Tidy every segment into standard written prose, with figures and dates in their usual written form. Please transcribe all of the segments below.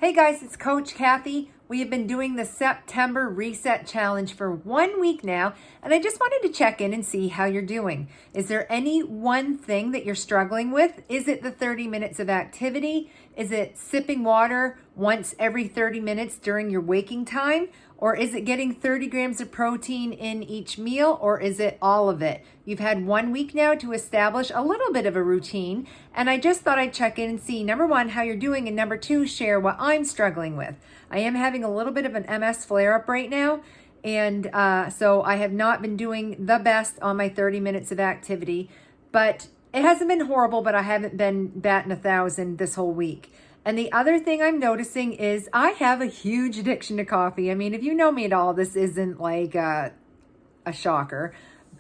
Hey guys, it's Coach Kathy. We have been doing the September Reset Challenge for 1 week now, and I just wanted to check in and see how you're doing. Is there any one thing that you're struggling with? Is it the 30 minutes of activity? Is it sipping water once every 30 minutes during your waking time? Or is it getting 30 grams of protein in each meal, or is it all of it? You've had 1 week now to establish a little bit of a routine, and I just thought I'd check in and see, number one, how you're doing, and number two, share what I'm struggling with. I am having a little bit of an MS flare-up right now, and so I have not been doing the best on my 30 minutes of activity, but it hasn't been horrible, but I haven't been batting 1,000 this whole week. And the other thing I'm noticing is I have a huge addiction to coffee. I mean, if you know me at all, this isn't like a shocker,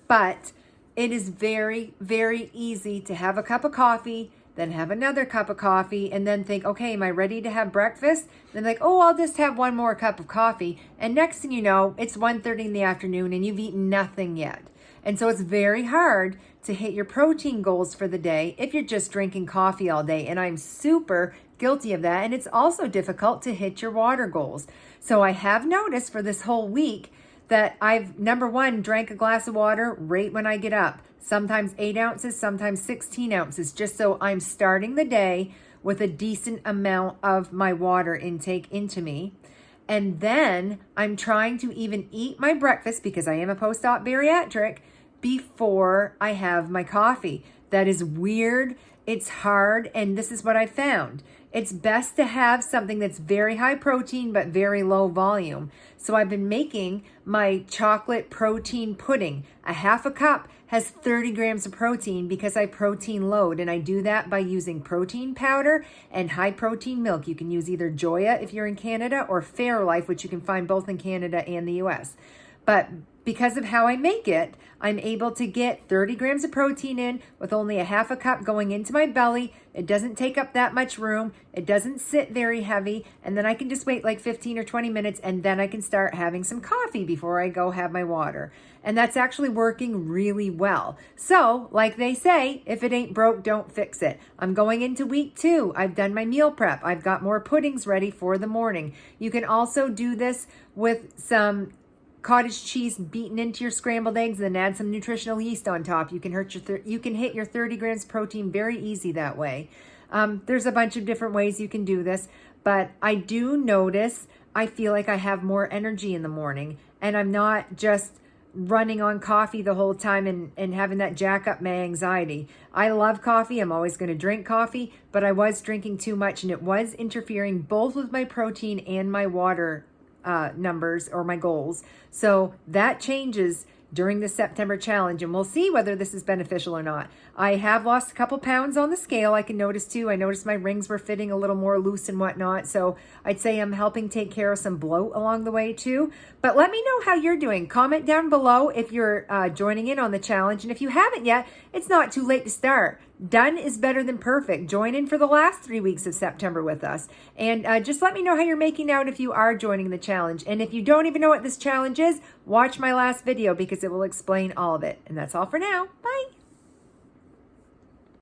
but it is very, very easy to have a cup of coffee, then have another cup of coffee, and then think, okay, am I ready to have breakfast? Then like, oh, I'll just have one more cup of coffee. And next thing you know, it's 1:30 in the afternoon and you've eaten nothing yet. And so it's very hard to hit your protein goals for the day if you're just drinking coffee all day. And I'm super guilty of that. And it's also difficult to hit your water goals. So I have noticed for this whole week that I've, number one, drank a glass of water right when I get up. Sometimes 8 ounces, sometimes 16 ounces, just so I'm starting the day with a decent amount of my water intake into me. And then I'm trying to even eat my breakfast, because I am a post-op bariatric, before I have my coffee. That is weird. It's hard. And this is what I found. It's best to have something that's very high protein, but very low volume. So I've been making my chocolate protein pudding. A half a cup has 30 grams of protein because I protein load. And I do that by using protein powder and high protein milk. You can use either Joya if you're in Canada, or Fairlife, which you can find both in Canada and the US. But because of how I make it, I'm able to get 30 grams of protein in with only a half a cup going into my belly. It doesn't take up that much room. It doesn't sit very heavy. And then I can just wait like 15 or 20 minutes, and then I can start having some coffee before I go have my water. And that's actually working really well. So, like they say, if it ain't broke, don't fix it. I'm going into week 2. I've done my meal prep. I've got more puddings ready for the morning. You can also do this with some cottage cheese beaten into your scrambled eggs, and then add some nutritional yeast on top. You can hit your 30 grams protein very easy that way. There's a bunch of different ways you can do this, but I do notice I feel like I have more energy in the morning, and I'm not just running on coffee the whole time and having that jack up my anxiety. I love coffee. I'm always going to drink coffee, but I was drinking too much, and it was interfering both with my protein and my water numbers, or my goals. So that changes during the September challenge, and we'll see whether this is beneficial or not. I have lost a couple pounds on the scale. I can notice too. I noticed my rings were fitting a little more loose and whatnot. So I'd say I'm helping take care of some bloat along the way too. But let me know how you're doing. Comment down below if you're joining in on the challenge. And if you haven't yet, it's not too late to start. Done is better than perfect. Join in for the last 3 weeks of September with us. And just let me know how you're making out if you are joining the challenge. And if you don't even know what this challenge is, watch my last video, because it will explain all of it. And that's all for now. Bye.